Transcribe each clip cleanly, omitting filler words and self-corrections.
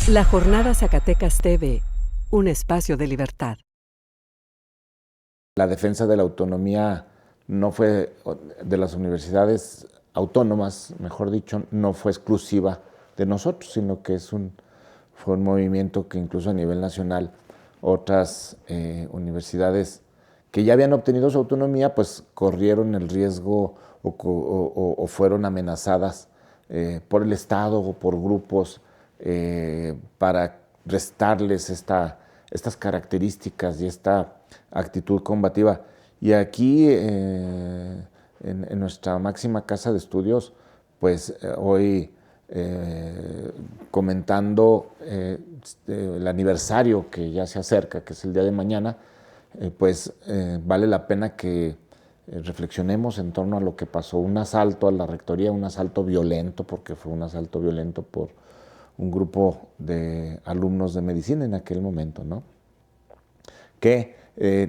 La Jornada Zacatecas TV, un espacio de libertad. La defensa de la autonomía no fue, de las universidades autónomas, mejor dicho, no fue exclusiva de nosotros, sino que fue un movimiento que incluso a nivel nacional otras universidades que ya habían obtenido su autonomía, pues corrieron el riesgo o fueron amenazadas por el Estado o por grupos para restarles estas características y esta actitud combativa. Y aquí, en nuestra máxima casa de estudios, pues hoy comentando el aniversario que ya se acerca, que es el día de mañana, pues vale la pena que reflexionemos en torno a lo que pasó. Un asalto a la rectoría, un asalto violento, porque fue un asalto violento por un grupo de alumnos de medicina en aquel momento, ¿no? Que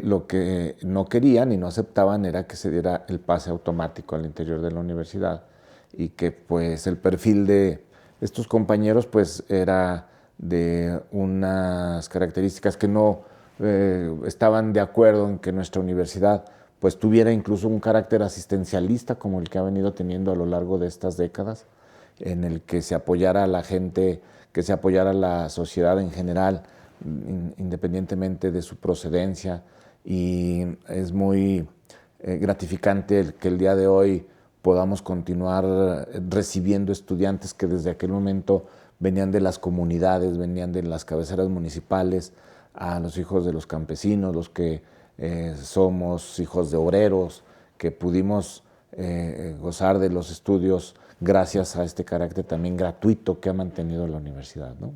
lo que no querían y no aceptaban era que se diera el pase automático al interior de la universidad, y que pues el perfil de estos compañeros pues era de unas características que no estaban de acuerdo en que nuestra universidad pues tuviera incluso un carácter asistencialista como el que ha venido teniendo a lo largo de estas décadas, en el que se apoyara a la gente, que se apoyara a la sociedad en general, independientemente de su procedencia. Y es muy gratificante que el día de hoy podamos continuar recibiendo estudiantes que desde aquel momento venían de las comunidades, venían de las cabeceras municipales, a los hijos de los campesinos, los que somos hijos de obreros, que pudimos gozar de los estudios gracias a este carácter también gratuito que ha mantenido la universidad, ¿no?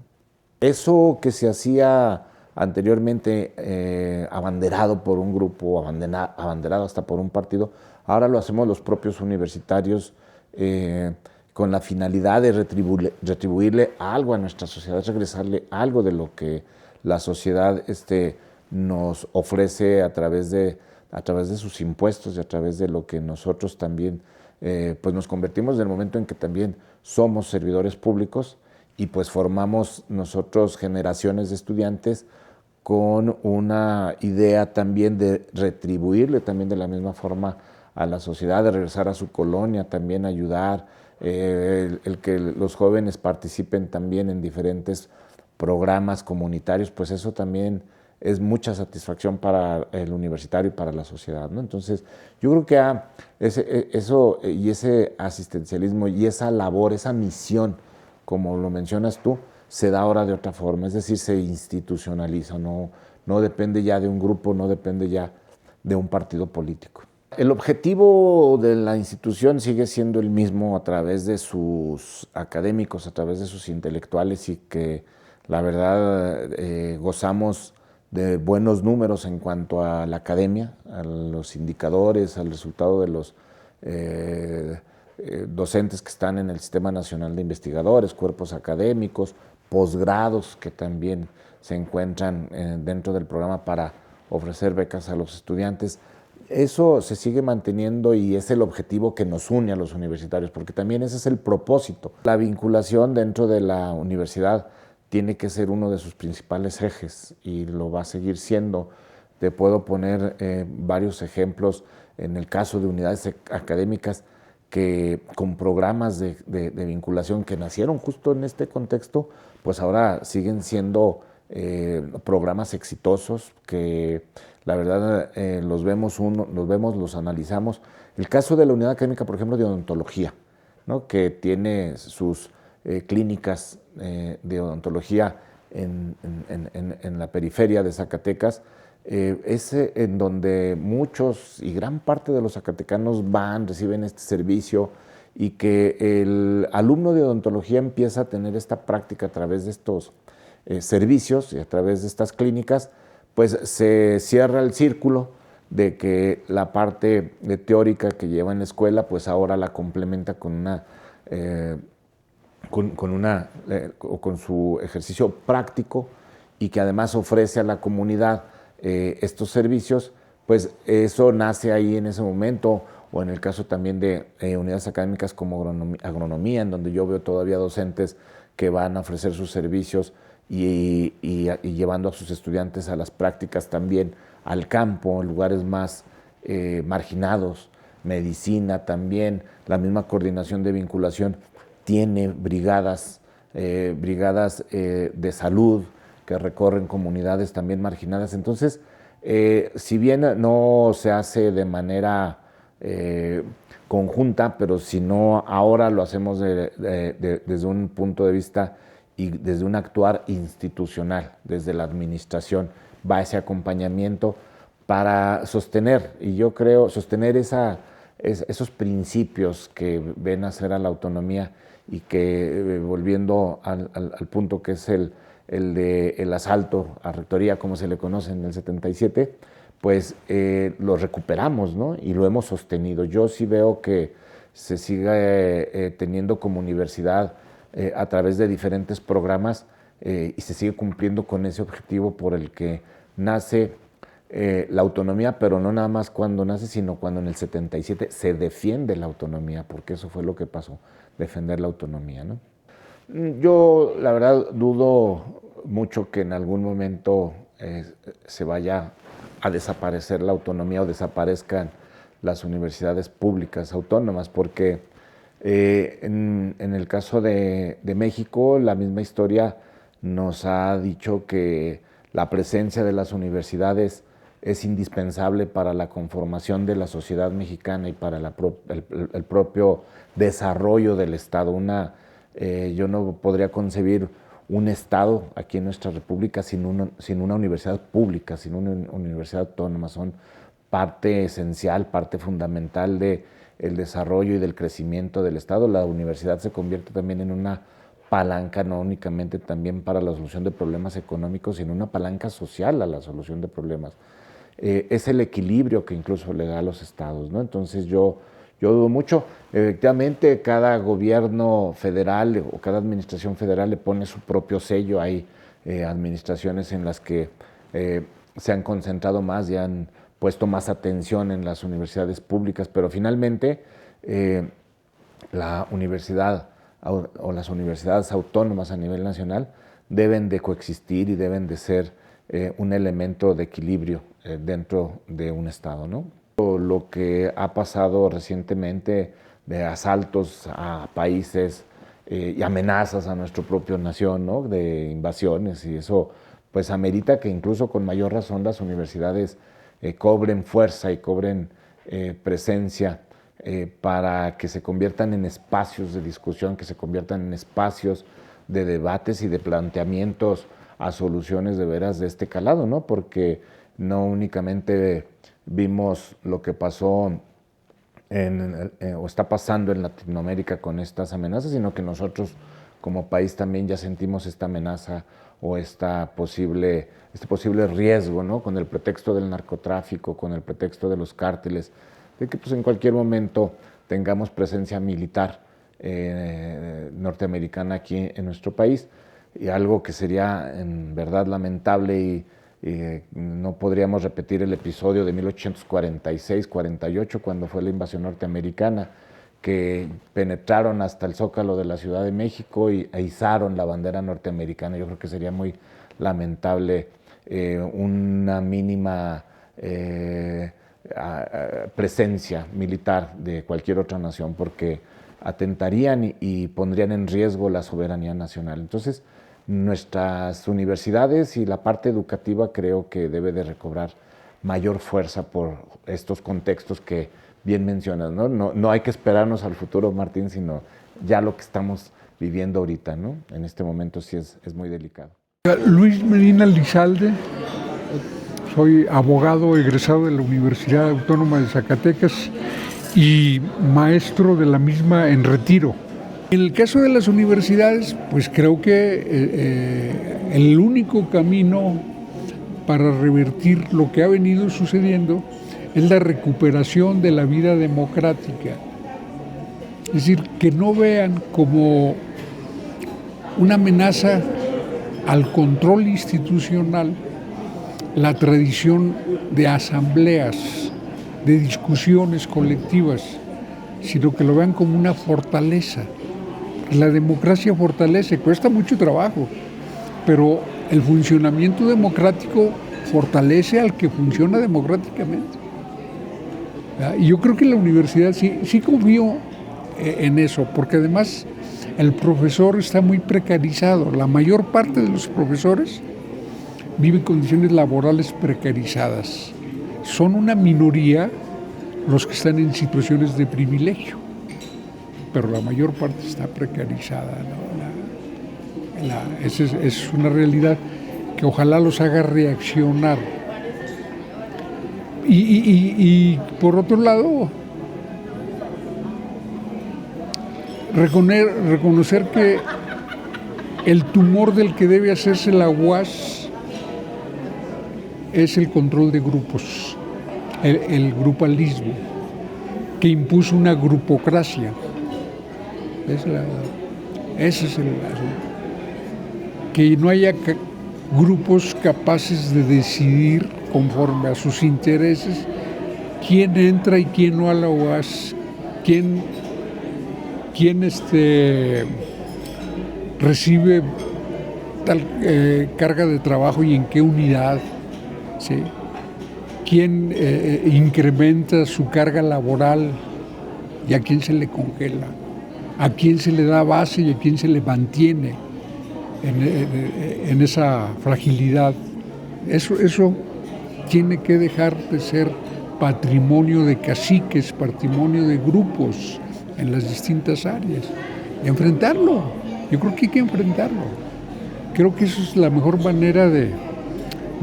Eso que se hacía anteriormente abanderado por un grupo, abanderado hasta por un partido, ahora lo hacemos los propios universitarios con la finalidad de retribuirle algo a nuestra sociedad, regresarle algo de lo que la sociedad nos ofrece a través de sus impuestos y a través de lo que nosotros también pues nos convertimos en el momento en que también somos servidores públicos, y pues formamos nosotros generaciones de estudiantes con una idea también de retribuirle también de la misma forma a la sociedad, de regresar a su colonia, también ayudar, el que los jóvenes participen también en diferentes programas comunitarios, pues eso también es mucha satisfacción para el universitario y para la sociedad, ¿no? Entonces, yo creo que eso y ese asistencialismo y esa labor, esa misión, como lo mencionas tú, se da ahora de otra forma, es decir, se institucionaliza, no depende ya de un grupo, no depende ya de un partido político. El objetivo de la institución sigue siendo el mismo a través de sus académicos, a través de sus intelectuales, y que la verdad gozamos de buenos números en cuanto a la academia, a los indicadores, al resultado de los docentes que están en el Sistema Nacional de Investigadores, cuerpos académicos, posgrados que también se encuentran dentro del programa para ofrecer becas a los estudiantes. Eso se sigue manteniendo y es el objetivo que nos une a los universitarios, porque también ese es el propósito. La vinculación dentro de la universidad tiene que ser uno de sus principales ejes y lo va a seguir siendo. Te puedo poner varios ejemplos en el caso de unidades académicas que con programas de vinculación que nacieron justo en este contexto, pues ahora siguen siendo programas exitosos que la verdad los vemos, los analizamos. El caso de la unidad académica, por ejemplo, de odontología, ¿no? Que tiene sus clínicas de odontología en la periferia de Zacatecas, es en donde muchos y gran parte de los zacatecanos reciben este servicio, y que el alumno de odontología empieza a tener esta práctica a través de estos servicios y a través de estas clínicas, pues se cierra el círculo de que la parte teórica que lleva en la escuela, pues ahora la complementa con con su ejercicio práctico, y que además ofrece a la comunidad estos servicios. Pues eso nace ahí en ese momento, o en el caso también de unidades académicas como agronomía, en donde yo veo todavía docentes que van a ofrecer sus servicios y llevando a sus estudiantes a las prácticas también al campo, en lugares más marginados, medicina también, la misma coordinación de vinculación tiene brigadas de salud que recorren comunidades también marginadas. Entonces, si bien no se hace de manera conjunta, pero si no ahora lo hacemos desde un punto de vista y desde un actuar institucional, desde la administración, va ese acompañamiento para sostener, y yo creo, sostener esos principios que ven hacer a la autonomía y que, volviendo al punto que es el asalto a rectoría, como se le conoce en el 77, pues lo recuperamos, ¿no? Y lo hemos sostenido. Yo sí veo que se sigue teniendo como universidad a través de diferentes programas y se sigue cumpliendo con ese objetivo por el que nace la autonomía, pero no nada más cuando nace, sino cuando en el 77 se defiende la autonomía, porque eso fue lo que pasó, defender la autonomía, ¿no? Yo, la verdad, dudo mucho que en algún momento se vaya a desaparecer la autonomía o desaparezcan las universidades públicas autónomas, porque en el caso de México, la misma historia nos ha dicho que la presencia de las universidades es indispensable para la conformación de la sociedad mexicana y para el propio desarrollo del Estado. Yo no podría concebir un Estado aquí en nuestra República sin una universidad pública, sin una universidad autónoma. Son parte esencial, parte fundamental del desarrollo y del crecimiento del Estado. La universidad se convierte también en una palanca, no únicamente también para la solución de problemas económicos, sino una palanca social a la solución de problemas. Es el equilibrio que incluso le da a los estados, ¿no? Entonces yo dudo mucho. Efectivamente, cada gobierno federal o cada administración federal le pone su propio sello. Hay administraciones en las que se han concentrado más y han puesto más atención en las universidades públicas, pero finalmente la universidad o las universidades autónomas a nivel nacional deben de coexistir y deben de ser un elemento de equilibrio dentro de un Estado, ¿no? Lo que ha pasado recientemente de asaltos a países y amenazas a nuestra propia nación, ¿no? De invasiones, y eso pues amerita que incluso con mayor razón las universidades cobren fuerza y cobren presencia para que se conviertan en espacios de discusión, que se conviertan en espacios de debates y de planteamientos a soluciones de veras de este calado, ¿no? Porque no únicamente vimos lo que pasó o está pasando en Latinoamérica con estas amenazas, sino que nosotros como país también ya sentimos esta amenaza o este posible riesgo, ¿no? Con el pretexto del narcotráfico, con el pretexto de los cárteles, de que pues, en cualquier momento tengamos presencia militar norteamericana aquí en nuestro país, y algo que sería en verdad lamentable y no podríamos repetir el episodio de 1846-48 cuando fue la invasión norteamericana, que penetraron hasta el Zócalo de la Ciudad de México e izaron la bandera norteamericana. Yo creo que sería muy lamentable una mínima presencia militar de cualquier otra nación, porque atentarían y pondrían en riesgo la soberanía nacional. Entonces, nuestras universidades y la parte educativa creo que debe de recobrar mayor fuerza por estos contextos que bien mencionas, ¿no? No hay que esperarnos al futuro, Martín, sino ya lo que estamos viviendo ahorita, ¿no? En este momento sí es muy delicado. Luis Medina Lizalde, soy abogado egresado de la Universidad Autónoma de Zacatecas y maestro de la misma en retiro. En el caso de las universidades, pues creo que el único camino para revertir lo que ha venido sucediendo es la recuperación de la vida democrática. Es decir, que no vean como una amenaza al control institucional la tradición de asambleas, de discusiones colectivas, sino que lo vean como una fortaleza. La democracia fortalece, cuesta mucho trabajo, pero el funcionamiento democrático fortalece al que funciona democráticamente. ¿Verdad? Y yo creo que la universidad sí confío en eso, porque además el profesor está muy precarizado. La mayor parte de los profesores vive en condiciones laborales precarizadas. Son una minoría los que están en situaciones de privilegio, pero la mayor parte está precarizada, ¿no? Esa es una realidad que ojalá los haga reaccionar. Y por otro lado, reconocer que el tumor del que debe hacerse la UAS es el control de grupos, el grupalismo, que impuso una grupocracia. Ese es el asunto. Que no haya grupos capaces de decidir conforme a sus intereses quién entra y quién no a la UAS, quién recibe tal carga de trabajo y en qué unidad, ¿sí? Quién incrementa su carga laboral y a quién se le congela, a quién se le da base y a quién se le mantiene en esa fragilidad. Eso tiene que dejar de ser patrimonio de caciques, patrimonio de grupos en las distintas áreas. Y enfrentarlo. Yo creo que hay que enfrentarlo. Creo que eso es la mejor manera de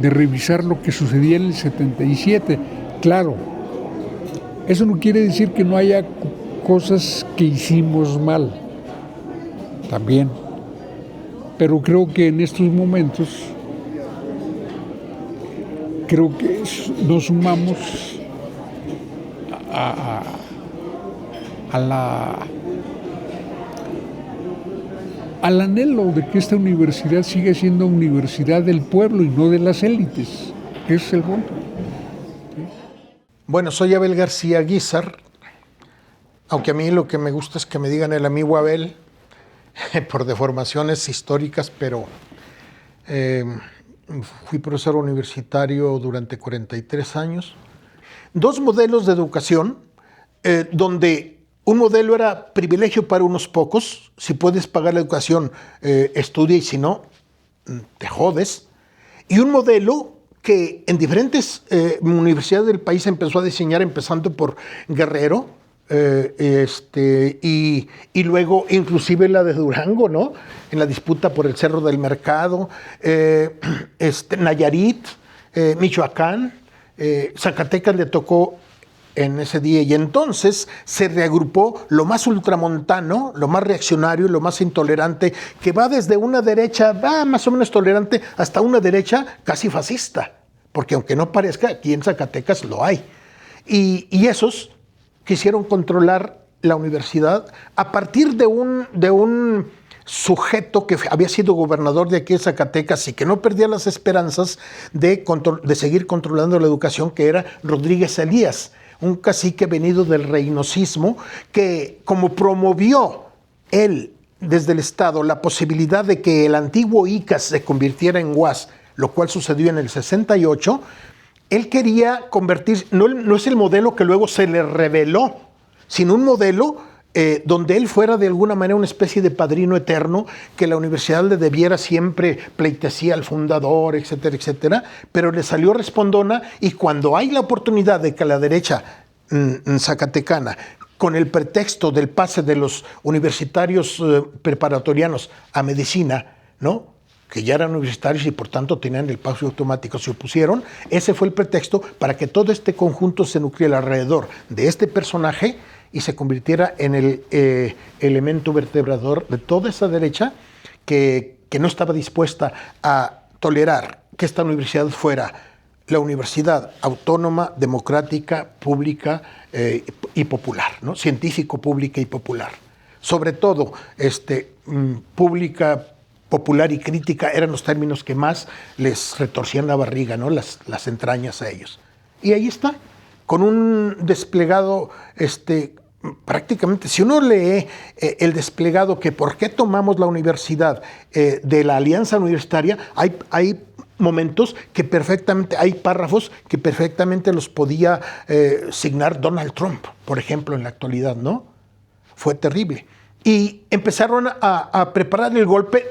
revisar lo que sucedía en el 77. Claro, eso no quiere decir que no haya cosas que hicimos mal. También. Pero creo que en estos momentos, creo que nos sumamos al anhelo de que esta universidad siga siendo universidad del pueblo y no de las élites. Ese es el punto. Bueno, soy Abel García Guízar, aunque a mí lo que me gusta es que me digan el amigo Abel, por deformaciones históricas, pero fui profesor universitario durante 43 años. 2 modelos de educación, donde un modelo era privilegio para unos pocos. Si puedes pagar la educación, estudia, y si no, te jodes. Y un modelo que en diferentes universidades del país empezó a diseñar, empezando por Guerrero, y luego inclusive la de Durango, ¿no? En la disputa por el Cerro del Mercado, Nayarit, Michoacán, Zacatecas le tocó en ese día, y entonces se reagrupó lo más ultramontano, lo más reaccionario, lo más intolerante, que va desde una derecha, va más o menos tolerante, hasta una derecha casi fascista, porque aunque no parezca, aquí en Zacatecas lo hay. Y esos quisieron controlar la universidad a partir de un sujeto que había sido gobernador de aquí de Zacatecas y que no perdía las esperanzas de seguir controlando la educación, que era Rodríguez Elías, un cacique venido del reinosismo, que como promovió él desde el Estado la posibilidad de que el antiguo ICAS se convirtiera en UAS, lo cual sucedió en el 68, él quería convertir, no es el modelo que luego se le reveló, sino un modelo donde él fuera de alguna manera una especie de padrino eterno, que la universidad le debiera siempre pleitesía al fundador, etcétera, etcétera, pero le salió respondona, y cuando hay la oportunidad de que la derecha zacatecana, con el pretexto del pase de los universitarios preparatorianos a medicina, ¿no?, que ya eran universitarios y por tanto tenían el pase automático, se opusieron, ese fue el pretexto para que todo este conjunto se nucleara alrededor de este personaje y se convirtiera en el elemento vertebrador de toda esa derecha que no estaba dispuesta a tolerar que esta universidad fuera la universidad autónoma, democrática, pública y popular, ¿no? Científico, pública y popular. Sobre todo, pública, popular y crítica eran los términos que más les retorcían la barriga, ¿no?, las entrañas a ellos. Y ahí está, con un desplegado prácticamente, si uno lee el desplegado que por qué tomamos la universidad de la alianza universitaria, hay momentos que perfectamente, hay párrafos que perfectamente los podía signar Donald Trump, por ejemplo, en la actualidad, ¿no? Fue terrible. Y empezaron a preparar el golpe,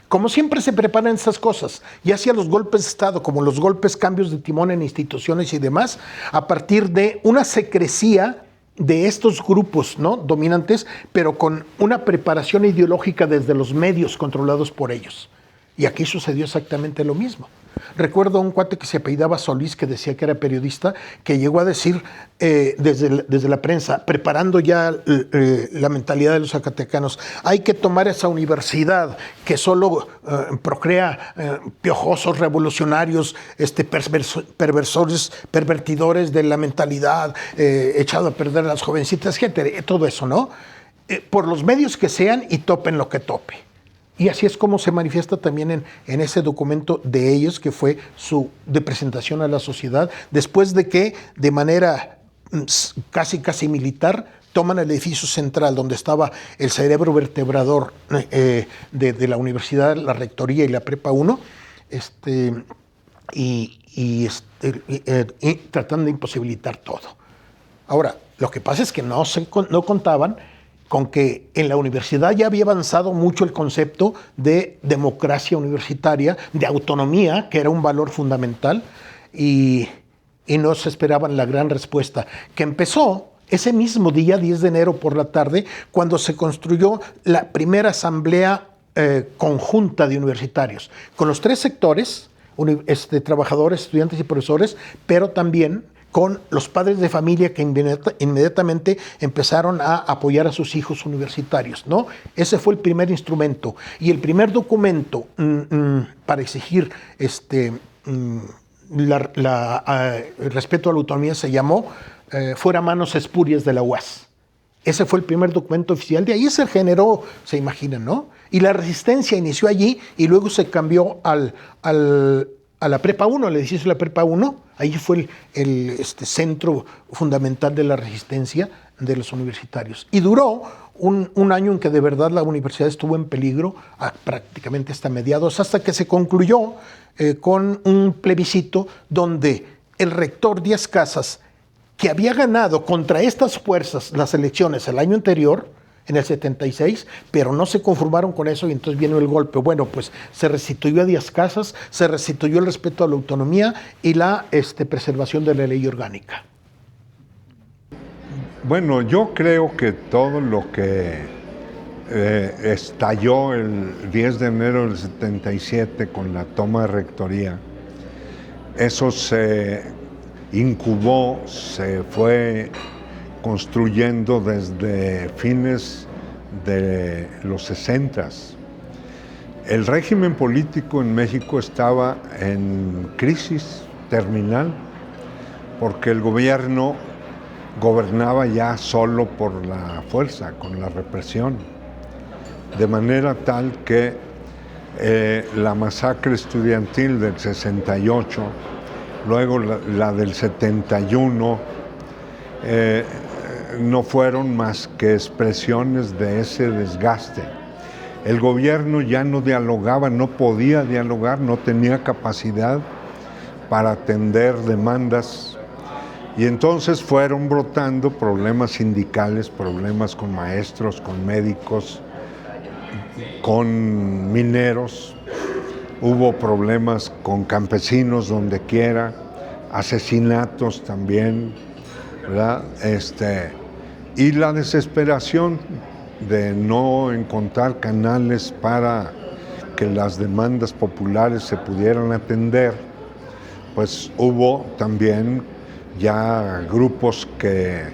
como siempre se preparan estas cosas, ya sea los golpes de Estado, como los golpes, cambios de timón en instituciones y demás, a partir de una secrecía de estos grupos, ¿no?, dominantes, pero con una preparación ideológica desde los medios controlados por ellos. Y aquí sucedió exactamente lo mismo. Recuerdo a un cuate que se apellidaba Solís, que decía que era periodista, que llegó a decir desde la prensa, preparando ya la mentalidad de los zacatecanos, hay que tomar esa universidad que solo procrea piojosos, revolucionarios, perversores, pervertidores de la mentalidad, echado a perder a las jovencitas, gente, todo eso, ¿no? Por los medios que sean y topen lo que tope. Y así es como se manifiesta también en ese documento de ellos, que fue de presentación a la sociedad, después de que de manera casi militar toman el edificio central donde estaba el cerebro vertebrador de la universidad, la rectoría y la prepa 1, y tratando de imposibilitar todo. Ahora, lo que pasa es que no contaban con que en la universidad ya había avanzado mucho el concepto de democracia universitaria, de autonomía, que era un valor fundamental, y no se esperaban la gran respuesta, que empezó ese mismo día, 10 de enero por la tarde, cuando se construyó la primera asamblea conjunta de universitarios, con los tres sectores, trabajadores, estudiantes y profesores, pero también con los padres de familia que inmediatamente empezaron a apoyar a sus hijos universitarios, ¿no? Ese fue el primer instrumento. Y el primer documento para exigir el respeto a la autonomía se llamó Fuera manos espurias de la UAS. Ese fue el primer documento oficial. De ahí se generó, se imaginan, ¿no? Y la resistencia inició allí y luego se cambió a la Prepa 1, al edificio de la Prepa 1. Ahí fue el centro fundamental de la resistencia de los universitarios. Y duró un año en que de verdad la universidad estuvo en peligro, prácticamente hasta mediados, hasta que se concluyó con un plebiscito donde el rector Díaz Casas, que había ganado contra estas fuerzas las elecciones el año anterior, en el 76, pero no se conformaron con eso y entonces vino el golpe. Bueno, pues se restituyó a Díaz Casas, se restituyó el respeto a la autonomía y la preservación de la ley orgánica. Bueno, yo creo que todo lo que estalló el 10 de enero del 77 con la toma de rectoría, eso se incubó, se fue construyendo desde fines de los 60s. El régimen político en México estaba en crisis terminal porque el gobierno gobernaba ya solo por la fuerza, con la represión, de manera tal que la masacre estudiantil del 68, luego la del 71, no fueron más que expresiones de ese desgaste. El gobierno ya no dialogaba, no podía dialogar, no tenía capacidad para atender demandas y entonces fueron brotando problemas sindicales, problemas con maestros, con médicos, con mineros, hubo problemas con campesinos donde quiera, asesinatos también, ¿verdad? Y la desesperación de no encontrar canales para que las demandas populares se pudieran atender, pues hubo también ya grupos que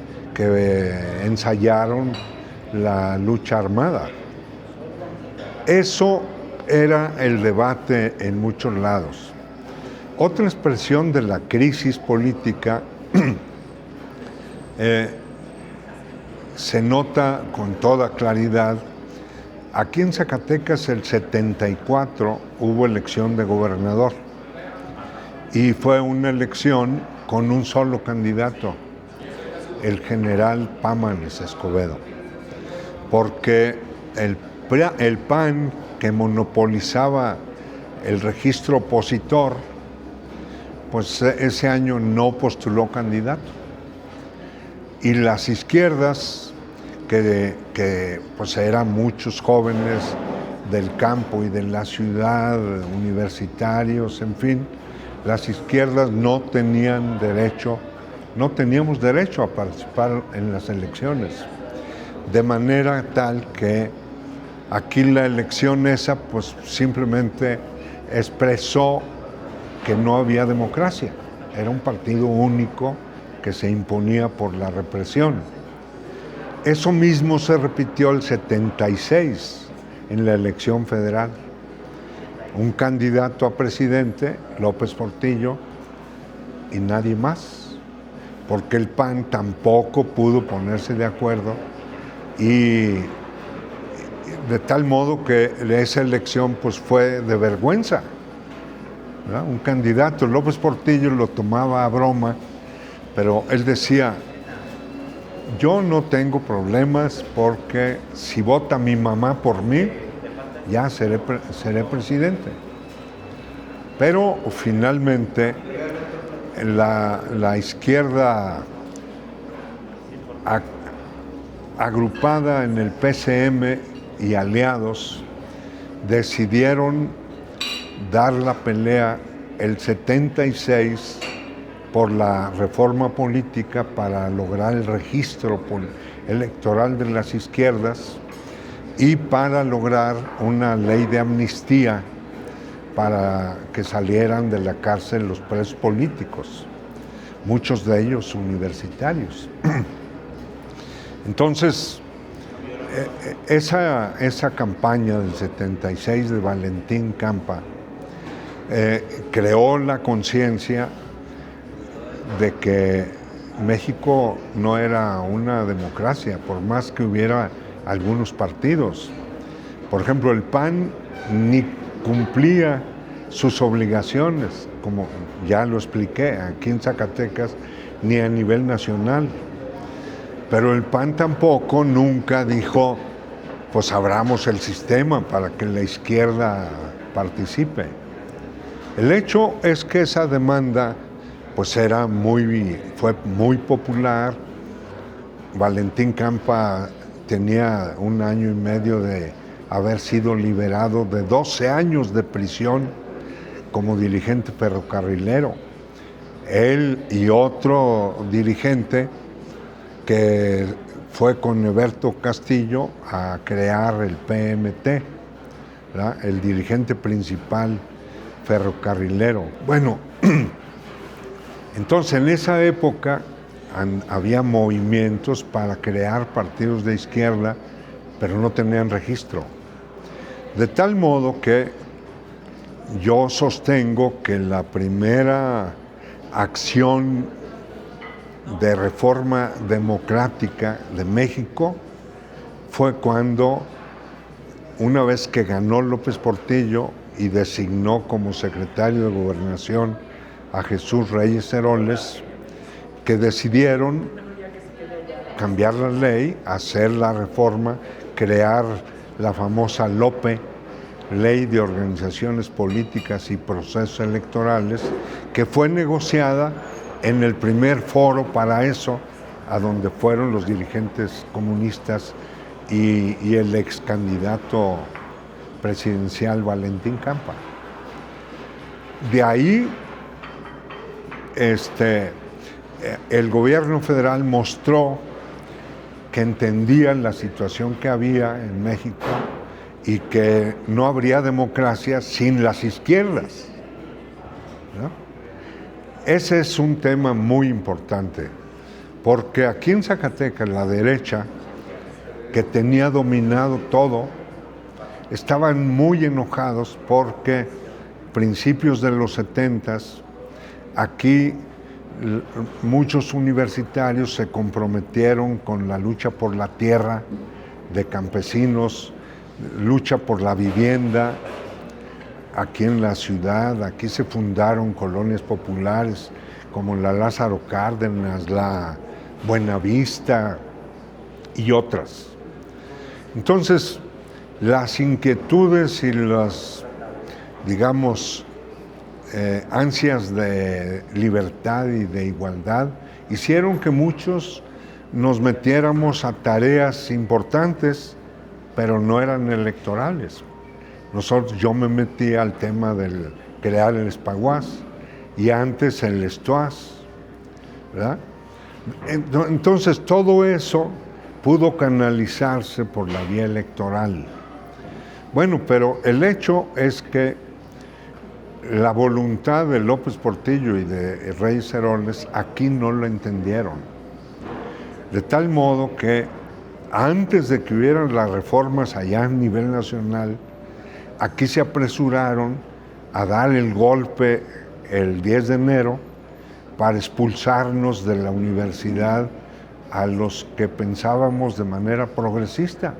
ensayaron la lucha armada. Eso era el debate en muchos lados. Otra expresión de la crisis política se nota con toda claridad. Aquí en Zacatecas el 74 hubo elección de gobernador y fue una elección con un solo candidato. el general Pámanes Escobedo, porque el PAN, que monopolizaba el registro opositor, pues ese año no postuló candidato. Y las izquierdas, que pues eran muchos jóvenes del campo y de la ciudad, universitarios, en fin, las izquierdas no teníamos derecho a participar en las elecciones. De manera tal que aquí la elección esa pues simplemente expresó que no había democracia. Era un partido único que se imponía por la represión. Eso mismo se repitió el 76 en la elección federal. Un candidato a presidente, López Portillo, y nadie más, porque el PAN tampoco pudo ponerse de acuerdo, y de tal modo que esa elección pues fue de vergüenza, ¿verdad? Un candidato, López Portillo, lo tomaba a broma, pero él decía: yo no tengo problemas porque si vota mi mamá por mí, ya seré presidente. Pero finalmente la izquierda agrupada en el PCM y aliados decidieron dar la pelea el 76 por la reforma política para lograr el registro electoral de las izquierdas y para lograr una ley de amnistía para que salieran de la cárcel los presos políticos, muchos de ellos universitarios. Entonces, esa campaña del 76 de Valentín Campa creó la conciencia de que México no era una democracia, por más que hubiera algunos partidos. Por ejemplo, el PAN ni cumplía sus obligaciones, como ya lo expliqué, aquí en Zacatecas, ni a nivel nacional. Pero el PAN tampoco nunca dijo, pues abramos el sistema para que la izquierda participe. El hecho es que esa demanda pues fue muy popular. Valentín Campa tenía 1 año y medio de haber sido liberado de 12 años de prisión como dirigente ferrocarrilero. Él y otro dirigente que fue con Eberto Castillo a crear el PMT, ¿verdad? El dirigente principal ferrocarrilero. Bueno, entonces en esa época había movimientos para crear partidos de izquierda, pero no tenían registro. De tal modo que yo sostengo que la primera acción de reforma democrática de México fue cuando, una vez que ganó López Portillo y designó como secretario de Gobernación a Jesús Reyes Heroles, que decidieron cambiar la ley, hacer la reforma, crear la famosa LOPE, Ley de Organizaciones Políticas y Procesos Electorales, que fue negociada en el primer foro para eso, a donde fueron los dirigentes comunistas y el ex candidato presidencial Valentín Campa. De ahí, el gobierno federal mostró que entendían la situación que había en México y que no habría democracia sin las izquierdas, ¿no? Ese es un tema muy importante, porque aquí en Zacatecas la derecha, que tenía dominado todo, estaban muy enojados porque principios de los 70s, aquí muchos universitarios se comprometieron con la lucha por la tierra de campesinos, lucha por la vivienda. Aquí en la ciudad, aquí se fundaron colonias populares como la Lázaro Cárdenas, la Buenavista y otras. Entonces, las inquietudes y las, digamos, ansias de libertad y de igualdad hicieron que muchos nos metiéramos a tareas importantes, pero no eran electorales. Yo me metí al tema del crear el Espaguas y antes el Estoas, ¿verdad? Entonces todo eso pudo canalizarse por la vía electoral. Bueno, pero el hecho es que la voluntad de López Portillo y de Reyes Heroles aquí no lo entendieron. De tal modo que antes de que hubieran las reformas allá a nivel nacional, aquí se apresuraron a dar el golpe el 10 de enero para expulsarnos de la universidad a los que pensábamos de manera progresista.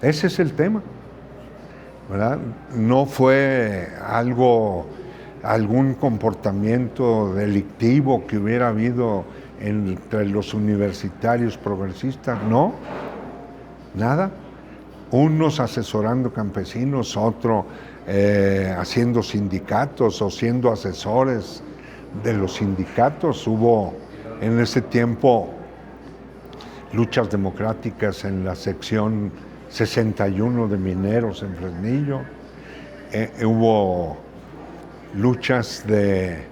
Ese es el tema, ¿verdad? No fue algún comportamiento delictivo que hubiera habido entre los universitarios progresistas, no, nada. Unos asesorando campesinos, otro haciendo sindicatos o siendo asesores de los sindicatos. Hubo en ese tiempo luchas democráticas en la sección 61 de mineros en Fresnillo, hubo luchas de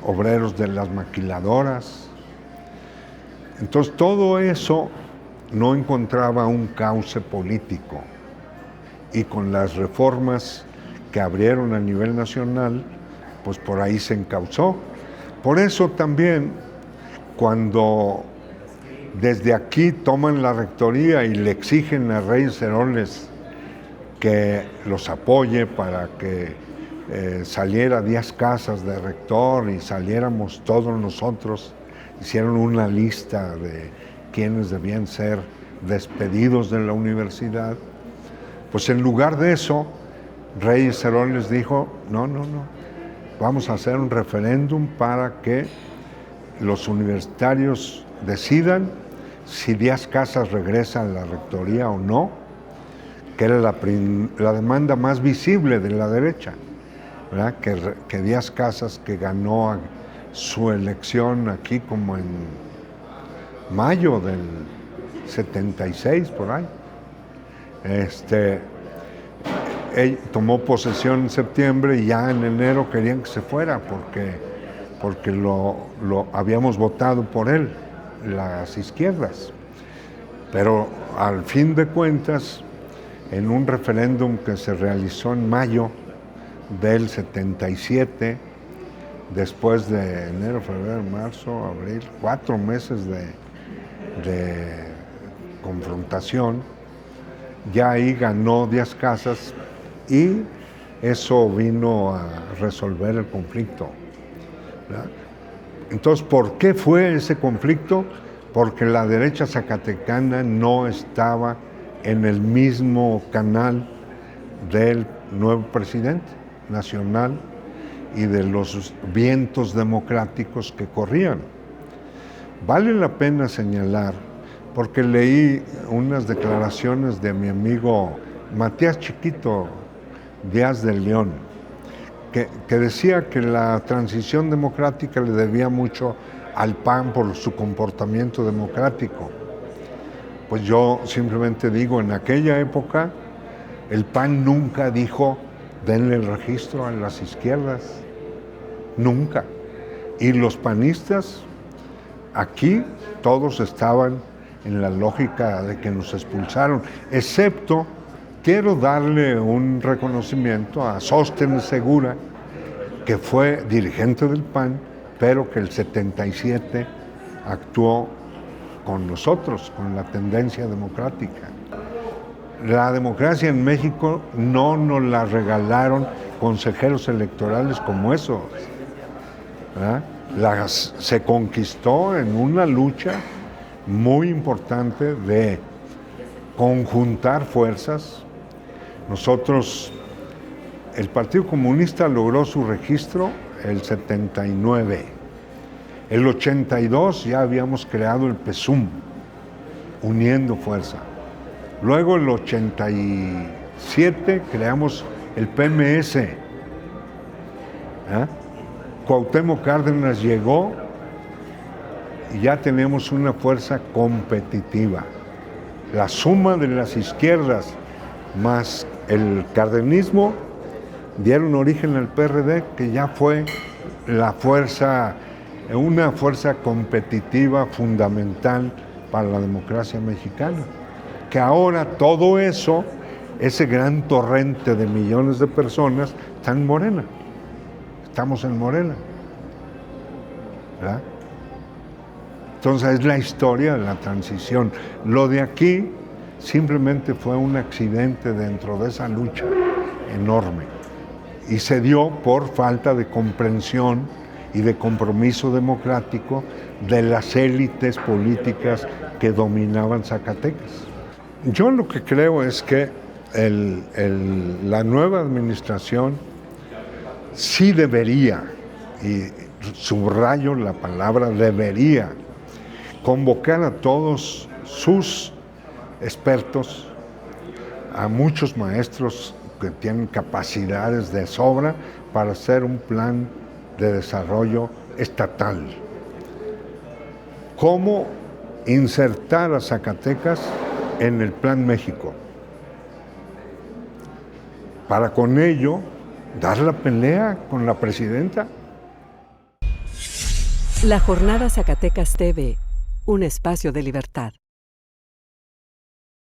obreros de las maquiladoras. Entonces todo eso no encontraba un cauce político, y con las reformas que abrieron a nivel nacional, pues por ahí se encauzó. Por eso también, cuando desde aquí toman la rectoría y le exigen a Reyes Heroles que los apoye para que saliera Díaz Casas de rector y saliéramos todos nosotros, hicieron una lista de quienes debían ser despedidos de la universidad, pues en lugar de eso, Reyes Heroles dijo, no, vamos a hacer un referéndum para que los universitarios decidan si Díaz Casas regresa a la rectoría o no, que era la demanda más visible de la derecha, ¿verdad? Que Díaz Casas, que ganó su elección aquí como en mayo del 76, por ahí, él tomó posesión en septiembre y ya en enero querían que se fuera porque lo habíamos votado por él, las izquierdas. Pero al fin de cuentas, en un referéndum que se realizó en mayo del 77, después de enero, febrero, marzo, abril, 4 meses de confrontación, ya ahí ganó Díaz Casas y eso vino a resolver el conflicto, ¿verdad? Entonces, ¿por qué fue ese conflicto? Porque la derecha zacatecana no estaba en el mismo canal del nuevo presidente nacional y de los vientos democráticos que corrían. Vale la pena señalar, porque leí unas declaraciones de mi amigo Matías Chiquito Díaz de León, que decía que la transición democrática le debía mucho al PAN por su comportamiento democrático. Pues yo simplemente digo, en aquella época el PAN nunca dijo denle el registro a las izquierdas, nunca. Y los panistas aquí todos estaban en la lógica de que nos expulsaron, excepto, quiero darle un reconocimiento a Sóstenes Segura, que fue dirigente del PAN, pero que el 77 actuó con nosotros, con la tendencia democrática. La democracia en México no nos la regalaron consejeros electorales como esos, ¿verdad? Se conquistó en una lucha muy importante de conjuntar fuerzas. Nosotros, el Partido Comunista logró su registro el 79, El 82 ya habíamos creado el PESUM, uniendo fuerza. Luego el 87 creamos el PMS. Cuauhtémoc Cárdenas llegó y ya tenemos una fuerza competitiva. La suma de las izquierdas más el cardenismo dieron origen al PRD, que ya fue una fuerza competitiva fundamental para la democracia mexicana. Que ahora todo eso, ese gran torrente de millones de personas, está en Morena. Estamos en Morena, ¿verdad? Entonces es la historia de la transición. Lo de aquí simplemente fue un accidente dentro de esa lucha enorme y se dio por falta de comprensión y de compromiso democrático de las élites políticas que dominaban Zacatecas. Yo lo que creo es que la nueva administración sí debería, y subrayo la palabra debería, convocar a todos sus expertos, a muchos maestros que tienen capacidades de sobra para hacer un plan de desarrollo estatal. ¿Cómo insertar a Zacatecas en el Plan México? Para con ello dar la pelea con la presidenta. La Jornada Zacatecas TV, un espacio de libertad.